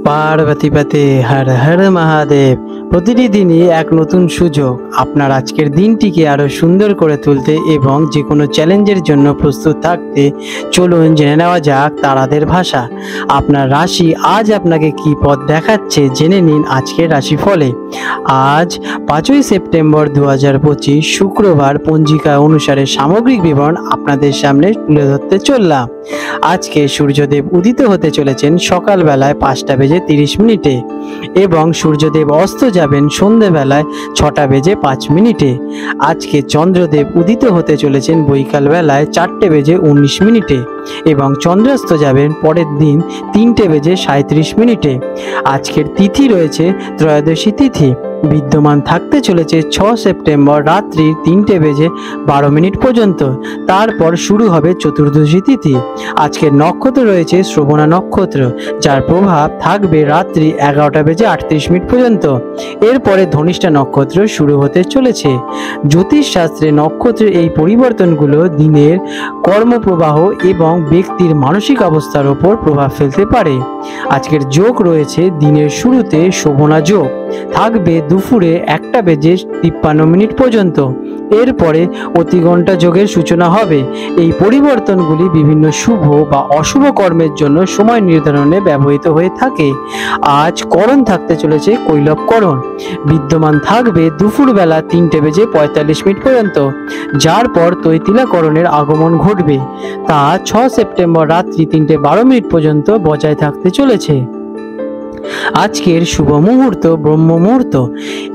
পার্বতী পতে হর হর মহাদেব। প্রতিটি দিনই এক নতুন সুযোগ আপনার আজকের দিনটিকে আরো সুন্দর করে তুলতে এবং যে কোনো চ্যালেঞ্জের জন্য প্রস্তুত থাকতে চলুন জেনে নেওয়া যাক তারাদের ভাষা। আপনার রাশি আজ আপনাকে কি পথ দেখাচ্ছে জেনে নিন আজকের রাশিফলে। আজ 5ই সেপ্টেম্বর 2025 শুক্রবার পঞ্জিকা অনুসারে সামগ্রিক বিবরণ আপনাদের সামনে তুলে ধরতে চললাম। আজকে সূর্যদেব উদিত হতে চলেছেন সকালবেলায় 5টা বেজে 30 মিনিটে এবং সূর্যদেব অস্ত যাবেন সন্ধেবেলায় 6টা বেজে 5 মিনিটে। আজকে চন্দ্রদেব উদিত হতে চলেছেন বৈকালবেলায় 4টে বেজে 19 মিনিটে এবং চন্দ্রাস্ত যাবেন পরের দিন 3টে বেজে 37 মিনিটে। আজকের তিথি রয়েছে ত্রয়োদশী তিথি, বিদ্যমান থাকতে চলেছে 6 সেপ্টেম্বর রাত্রি 3টে বেজে 12 মিনিট পর্যন্ত। তারপর শুরু হবে চতুর্দশী তিথি। আজকের নক্ষত্র রয়েছে শ্রবণা নক্ষত্র, যার প্রভাব থাকবে রাত্রি 11টা বেজে 38 মিনিট পর্যন্ত। এরপরে ধনিষ্ঠা নক্ষত্র শুরু হতে চলেছে। জ্যোতিষ শাস্ত্রে নক্ষত্রের এই পরিবর্তনগুলো দিনের কর্মপ্রবাহ এবং ব্যক্তির মানসিক অবস্থার উপর প্রভাব ফেলতে পারে। আজকের যোগ রয়েছে দিনের শুরুতে শোভনা যোগ, থাকবে দুপুরে 1টা বেজে 53 মিনিট পর্যন্ত। এরপরে অতিঘণ্টা যোগের সূচনা হবে। এই পরিবর্তনগুলি বিভিন্ন শুভ বা অশুভ কর্মের জন্য সময় নির্ধারণে ব্যবহৃত হয়ে থাকে। আজ করণ থাকতে চলেছে কৈলবকরণ, বিদ্যমান থাকবে দুপুরবেলা 3টে বেজে 45 মিনিট পর্যন্ত, যার পর তৈতিলাকরণের আগমন ঘটবে। তা 6 সেপ্টেম্বর রাত্রি 3টে 12 মিনিট পর্যন্ত বজায় থাকতে চলেছে। আজকের শুভ মুহূর্ত ব্রহ্ম মুহূর্ত।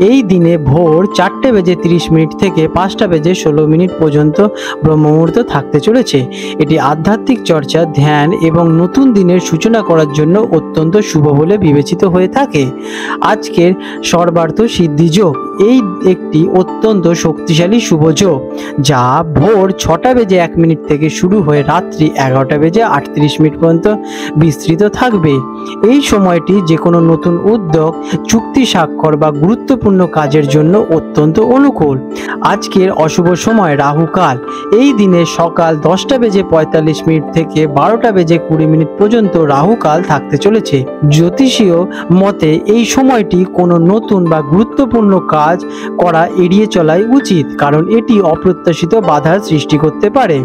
এই দিনে ভোর 4টে বেজে 30 মিনিট থেকে 5টা বেজে 16 মিনিট পর্যন্ত ব্রহ্ম মুহূর্ত থাকতে চলেছে। এটি আধ্যাত্মিক চর্চা, ধ্যান এবং নতুন দিনের সূচনা করার জন্য অত্যন্ত শুভ বলে বিবেচিত হয়ে থাকে। আজকের সর্বার্থ সিদ্ধি যোগ এই একটি অত্যন্ত শক্তিশালী শুভ যোগ, যা ভোর 6টা বেজে 1 মিনিট থেকে শুরু হয়ে রাত্রি 11টা বেজে 38 মিনিট পর্যন্ত বিস্তৃত থাকবে। এই সময়টি যে কোনো নতুন উদ্যোগ, চুক্তি স্বাক্ষর বা গুরুত্বপূর্ণ কাজের জন্য অত্যন্ত অনুকূল। আজকের অশুভ সময় রাহুকাল। এই দিনে সকাল 10টা বেজে 45 মিনিট থেকে 12টা বেজে 20 মিনিট পর্যন্ত রাহুকাল থাকতে চলেছে। জ্যোতিষীয় মতে এই সময়টি কোনো নতুন বা গুরুত্বপূর্ণ কাজ করা এড়িয়ে চলাই উচিত, কারণ এটি অপ্রত্যাশিত বাধার সৃষ্টি করতে পারে।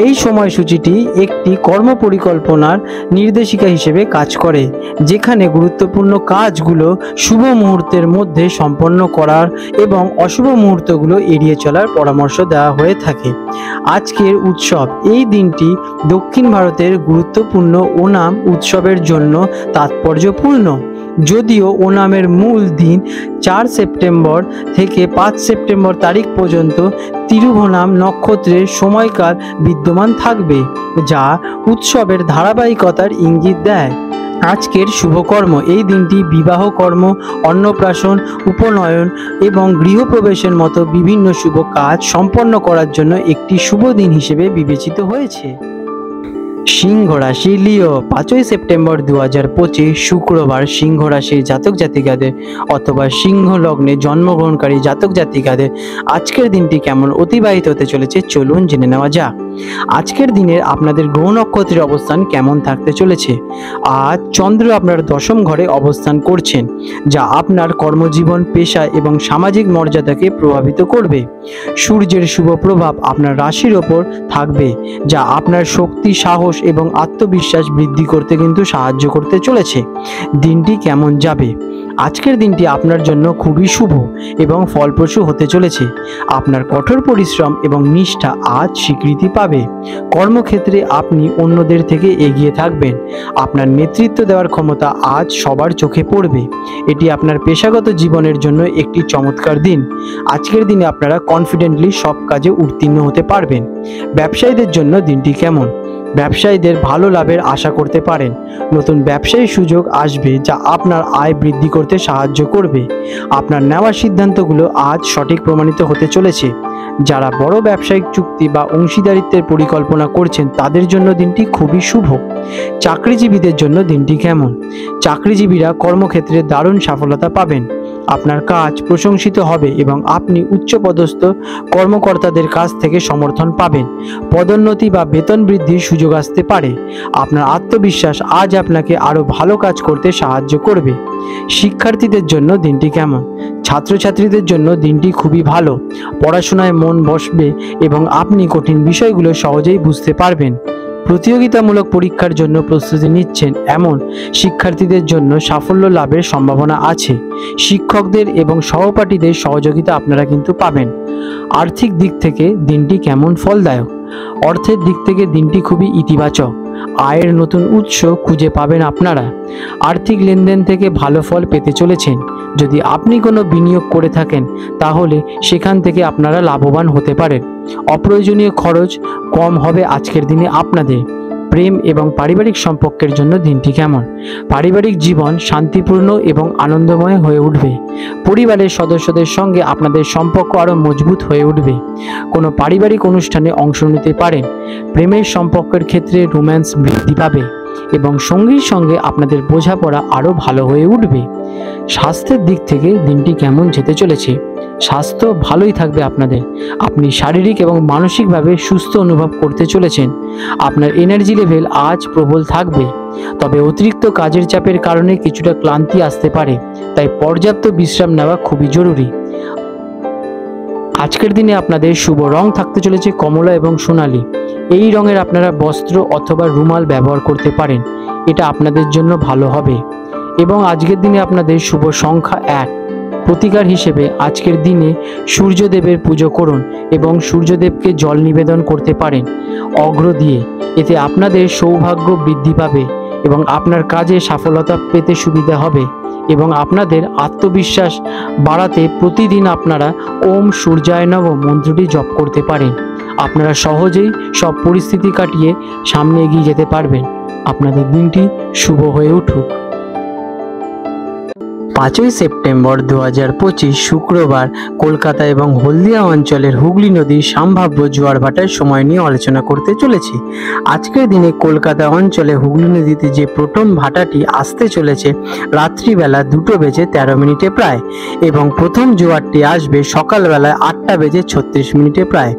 এই সময়সূচিটি একটি কর্ম পরিকল্পনার নির্দেশিকা হিসেবে কাজ করে, যেখানে গুরুত্বপূর্ণ কাজগুলো শুভ মুহূর্তের মধ্যে সম্পন্ন করার এবং অশুভ মুহূর্তগুলো এড়িয়ে চলার পরামর্শ দেওয়া হয়ে থাকে। আজকের উৎসব। এই দিনটি দক্ষিণ ভারতের গুরুত্বপূর্ণ ওনাম উৎসবের জন্য তাৎপর্যপূর্ণ। যদিও ওনামের মূল দিন 4 সেপ্টেম্বর থেকে 5 সেপ্টেম্বর তারিখ পর্যন্ত তিরুভোনাম নক্ষত্রের সময়কাল বিদ্যমান থাকবে, যা উৎসবের ধারাবাহিকতার ইঙ্গিত দেয়। আজকের শুভকর্ম। এই দিনটি বিবাহ কর্ম, অন্নপ্রাশন, উপনয়ন এবং গৃহপ্রবেশের মতো বিভিন্ন শুভ কাজ সম্পন্ন করার জন্য একটি শুভ দিন হিসেবে বিবেচিত হয়েছে। সিংহ রাশি লিও। 5ই সেপ্টেম্বর 2025 শুক্রবার সিংহ রাশির জাতক জাতিকাদের অথবা সিংহ লগ্নে জন্মগ্রহণকারী জাতক জাতিকাদের আজকের দিনটি কেমন অতিবাহিত হতে চলেছে চলুন জেনে নেওয়া যাক। আজকের দিনের আপনাদের গ্রহ নক্ষত্রের অবস্থান কেমন থাকতে চলেছে। আজ চন্দ্র আপনার 10ম ঘরে অবস্থান করছেন, যা আপনার কর্মজীবন, পেশা এবং সামাজিক মর্যাদাকে প্রভাবিত করবে। সূর্যের শুভ প্রভাব আপনার রাশির ওপর থাকবে, যা আপনার শক্তি, সাহস এবং আত্মবিশ্বাস বৃদ্ধি করতে কিন্তু সাহায্য করতে চলেছে। দিনটি কেমন যাবে। আজকের দিনটি আপনার জন্য খুবই শুভ এবং ফলপ্রসূ হতে চলেছে। আপনার কঠোর পরিশ্রম এবং নিষ্ঠা আজ স্বীকৃতি পাবে। কর্মক্ষেত্রে আপনি অন্যদের থেকে এগিয়ে থাকবেন। আপনার নেতৃত্ব দেওয়ার ক্ষমতা আজ সবার চোখে পড়বে। এটি আপনার পেশাগত জীবনের জন্য একটি চমৎকার দিন। আজকের দিনে আপনারা কনফিডেন্টলি সব কাজে উত্তীর্ণ হতে পারবেন। ব্যবসায়ীদের জন্য দিনটি কেমন। ব্যবসায়ীদের ভালো লাভের আশা করতে পারেন। নতুন ব্যবসায়ী সুযোগ আসবে, যা আপনার আয় বৃদ্ধি করতে সাহায্য করবে। আপনার নেওয়া সিদ্ধান্তগুলো আজ সঠিক প্রমাণিত হতে চলেছে। যারা বড় ব্যবসায়িক চুক্তি বা অংশীদারিত্বের পরিকল্পনা করছেন তাদের জন্য দিনটি খুবই শুভ। চাকরিজীবীদের জন্য দিনটি কেমন। চাকরিজীবীরা কর্মক্ষেত্রে দারুণ সফলতা পাবেন। আপনার কাজ প্রশংসিত হবে এবং আপনি উচ্চপদস্থ কর্মকর্তাদের কাছ থেকে সমর্থন পাবেন। পদোন্নতি বা বেতন বৃদ্ধির সুযোগ আসতে পারে। আপনার আত্মবিশ্বাস আজ আপনাকে আরও ভালো কাজ করতে সাহায্য করবে। শিক্ষার্থীদের জন্য দিনটি কেমন? ছাত্রছাত্রীদের জন্য দিনটি খুবই ভালো। পড়াশোনায় মন বসবে এবং আপনি কঠিন বিষয়গুলো সহজেই বুঝতে পারবেন। প্রতিযোগিতামূলক পরীক্ষার জন্য প্রস্তুতি নিচ্ছেন এমন শিক্ষার্থীদের জন্য সাফল্য লাভের সম্ভাবনা আছে। শিক্ষকদের এবং সহপাঠীদের সহযোগিতা আপনারা কিন্তু পাবেন। আর্থিক দিক থেকে দিনটি কেমন ফলদায়ক? অর্থের দিক থেকে দিনটি খুবই ইতিবাচক। আয়ের নতুন উৎস খুঁজে পাবেন আপনারা। আর্থিক লেনদেন থেকে ভালো ফল পেতে চলেছেন। যদি আপনি কোনো বিনিয়োগ করে থাকেন তাহলে সেখান থেকে আপনারা লাভবান হতে পারেন। অপ্রয়োজনীয় খরচ কম হবে আজকের দিনে আপনাদের। প্রেম এবং পারিবারিক সম্পর্কের জন্য দিনটি কেমন? পারিবারিক জীবন শান্তিপূর্ণ এবং আনন্দময় হয়ে উঠবে। পরিবারের সদস্যদের সঙ্গে আপনাদের সম্পর্ক আরও মজবুত হয়ে উঠবে। কোনো পারিবারিক অনুষ্ঠানে অংশ নিতে পারেন। প্রেমের সম্পর্কের ক্ষেত্রে রোম্যান্স বৃদ্ধি পাবে এবং সঙ্গীর সঙ্গে আপনাদের বোঝাপড়া আরও ভালো হয়ে উঠবে। স্বাস্থ্যের দিক থেকে দিনটি কেমন যেতে চলেছে? স্বাস্থ্য ভালোই থাকবে আপনাদের। আপনি শারীরিক এবং মানসিকভাবে সুস্থ অনুভব করতে চলেছেন। আপনার এনার্জি লেভেল আজ প্রবল থাকবে, তবে অতিরিক্ত কাজের চাপের কারণে কিছুটা ক্লান্তি আসতে পারে, তাই পর্যাপ্ত বিশ্রাম নেওয়া খুবই জরুরি। আজকের দিনে আপনাদের শুভ রং থাকতে চলেছে কমলা এবং সোনালী। এই রঙের আপনারা বস্ত্র অথবা রুমাল ব্যবহার করতে পারেন, এটা আপনাদের জন্য ভালো হবে। এবং আজকের দিনে আপনাদের শুভ সংখ্যা 1। প্রতিকার হিসেবে আজকের দিনে সূর্যদেবের পুজো করুন এবং সূর্যদেবকে জল নিবেদন করতে পারেন অঘ্র দিয়ে। এতে আপনাদের সৌভাগ্য বৃদ্ধি পাবে এবং আপনার কাজে সফলতা পেতে সুবিধা হবে এবং আপনাদের আত্মবিশ্বাস বাড়াতে প্রতিদিন আপনারা ওম সূর্যায় নমঃ মন্ত্রটি জপ করতে পারেন। আপনারা সহজেই সব পরিস্থিতি কাটিয়ে সামনে এগিয়ে যেতে পারবেন। আপনাদের দিনটি শুভ হয়ে উঠুক। 5ই সেপ্টেম্বর 2025 শুক্রবার কলকাতা এবং হলদিয়া অঞ্চলের হুগলি নদীর সম্ভাব্য জোয়ার ভাটার সময় নিয়ে আলোচনা করতে চলেছি। আজকের দিনে কলকাতা অঞ্চলে হুগলি নদীতে যে প্রথম ভাটাটি আসতে চলেছে রাত্রিবেলা 2:13 প্রায়, এবং প্রথম জোয়ারটি আসবে সকালবেলায় 8:36 প্রায়,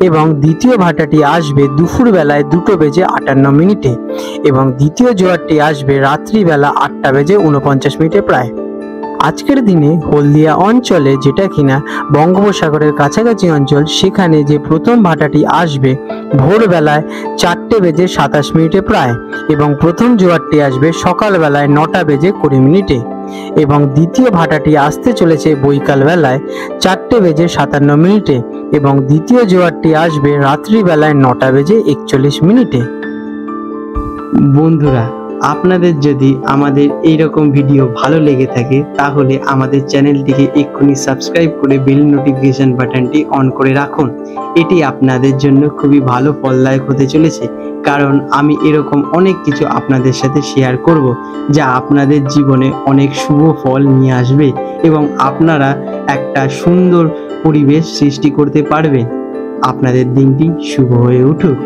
এবং দ্বিতীয় ভাটাটি আসবে দুপুরবেলায় 2:58 এবং দ্বিতীয় জোয়ারটি আসবে রাত্রিবেলা 8:49 প্রায়। আজকের দিনে হলদিয়া অঞ্চলে, যেটা কিনা বঙ্গোপসাগরের কাছাকাছি অঞ্চল, সেখানে যে প্রথম ভাটাটি আসবে ভোরবেলায় 4:27 প্রায়, এবং প্রথম জোয়ারটি আসবে সকালবেলায় 9:20 এবং দ্বিতীয় ভাটাটি আসতে চলেছে বৈকালবেলায় 4:57 এবং দ্বিতীয় জোয়ারটি আসবে রাত্রিবেলায় 9:41। বন্ধুরা, আপনাদের যদি আমাদের এইরকম ভিডিও ভালো লেগে থাকে তাহলে আমাদের চ্যানেলটিকে এক্ষুনি সাবস্ক্রাইব করে বেল নোটিফিকেশন বাটনটি অন করে রাখুন। এটি আপনাদের জন্য খুবই ভালো ফলদায়ক হতে চলেছে, কারণ আমি এরকম অনেক কিছু আপনাদের সাথে শেয়ার করব যা আপনাদের জীবনে অনেক শুভ ফল নিয়ে আসবে এবং আপনারা একটা সুন্দর পরিবেশ সৃষ্টি করতে পারবেন। আপনাদের দিনটি শুভ হয়ে উঠুক।